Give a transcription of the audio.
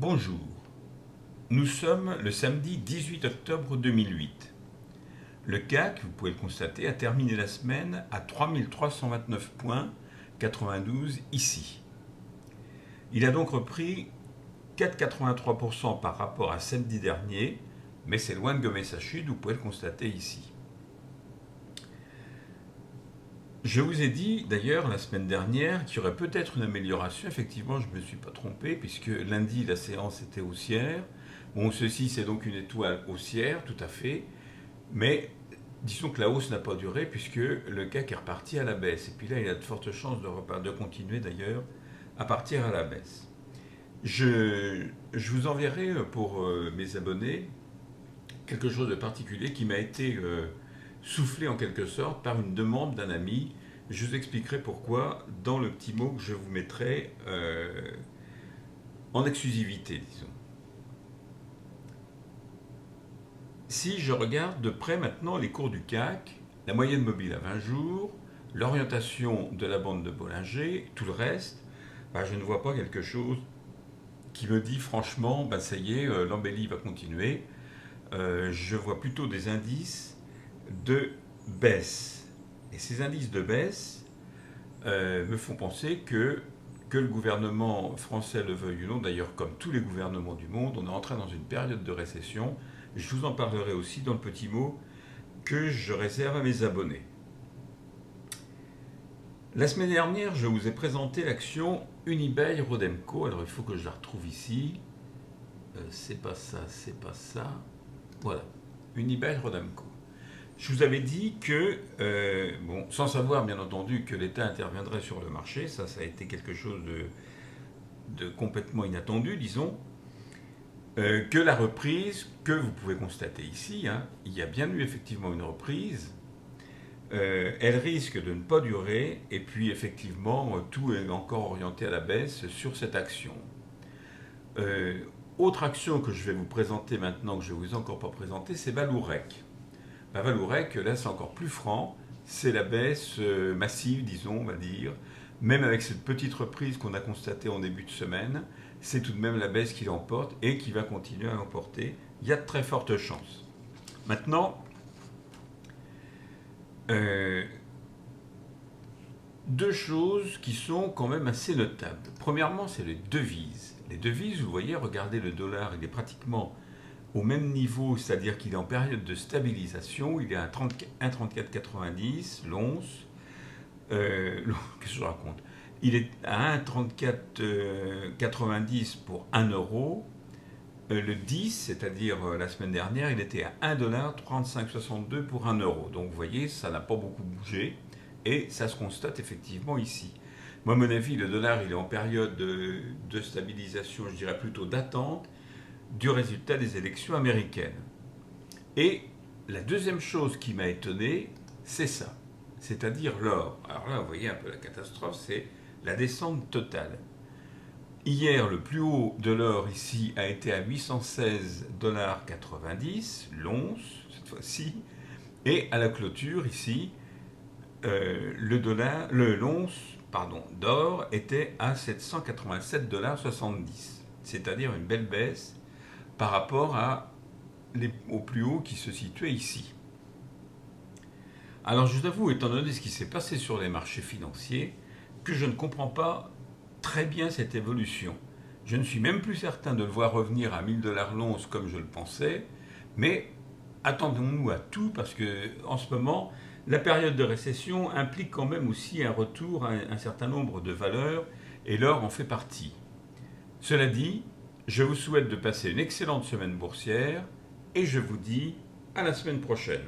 Bonjour, nous sommes le samedi 18 octobre 2008. Le CAC, vous pouvez le constater, a terminé la semaine à 3329 points, 92 ici. Il a donc repris 4,83% par rapport à samedi dernier, mais c'est loin de gommer sa chute, vous pouvez le constater ici. Je vous ai dit d'ailleurs la semaine dernière qu'il y aurait peut-être une amélioration. Effectivement, je ne me suis pas trompé puisque lundi la séance était haussière. Bon, ceci c'est donc une étoile haussière, tout à fait. Mais disons que la hausse n'a pas duré puisque le CAC est reparti à la baisse. Et puis là, il a de fortes chances de continuer d'ailleurs à partir à la baisse. Je vous enverrai pour mes abonnés quelque chose de particulier qui m'a été soufflé en quelque sorte par une demande d'un ami. Je vous expliquerai pourquoi dans le petit mot que je vous mettrai en exclusivité, disons. Si je regarde de près maintenant les cours du CAC, la moyenne mobile à 20 jours, l'orientation de la bande de Bollinger, tout le reste, je ne vois pas quelque chose qui me dit franchement, ça y est, l'embellie va continuer. Je vois plutôt des indices de baisse. Et ces indices de baisse me font penser que le gouvernement français le veuille ou non, d'ailleurs comme tous les gouvernements du monde, on est entré dans une période de récession. Je vous en parlerai aussi dans le petit mot que je réserve à mes abonnés. La semaine dernière, je vous ai présenté l'action Unibail-Rodamco. Alors il faut que je la retrouve ici. C'est pas ça. Voilà, Unibail-Rodamco. Je vous avais dit que, sans savoir bien entendu que l'État interviendrait sur le marché, ça a été quelque chose de complètement inattendu, disons, que la reprise, que vous pouvez constater ici, il y a bien eu effectivement une reprise, elle risque de ne pas durer, et puis effectivement, tout est encore orienté à la baisse sur cette action. Autre action que je vais vous présenter maintenant, que je ne vous ai encore pas présentée, c'est Vallourec. Vallourec, là c'est encore plus franc, c'est la baisse massive, disons, on va dire. Même avec cette petite reprise qu'on a constatée en début de semaine, c'est tout de même la baisse qui l'emporte et qui va continuer à l'emporter. Il y a de très fortes chances. Maintenant, deux choses qui sont quand même assez notables. Premièrement, c'est les devises. Les devises, vous voyez, regardez le dollar, il est pratiquement au même niveau, c'est-à-dire qu'il est en période de stabilisation, il est à 1,3490 l'once. Qu'est-ce que je raconte? Il est à 1,3490 pour 1 euro. Le 10, c'est-à-dire la semaine dernière, il était à 1,3562 $ pour 1 euro. Donc vous voyez, ça n'a pas beaucoup bougé et ça se constate effectivement ici. Moi, à mon avis, le dollar, il est en période de stabilisation, je dirais plutôt d'attente du résultat des élections américaines. Et la deuxième chose qui m'a étonné, c'est ça, c'est-à-dire l'or. Alors là, vous voyez un peu la catastrophe, c'est la descente totale. Hier, le plus haut de l'or ici a été à 816,90 $ l'once, cette fois-ci, et à la clôture ici, l'once d'or était à 787,70 $, c'est-à-dire une belle baisse par rapport au plus haut qui se situait ici. Alors je vous avoue, étant donné ce qui s'est passé sur les marchés financiers, que je ne comprends pas très bien cette évolution. Je ne suis même plus certain de le voir revenir à 1000 $ l'once comme je le pensais, mais attendons-nous à tout parce que en ce moment, la période de récession implique quand même aussi un retour à un certain nombre de valeurs et l'or en fait partie. Cela dit, je vous souhaite de passer une excellente semaine boursière et je vous dis à la semaine prochaine.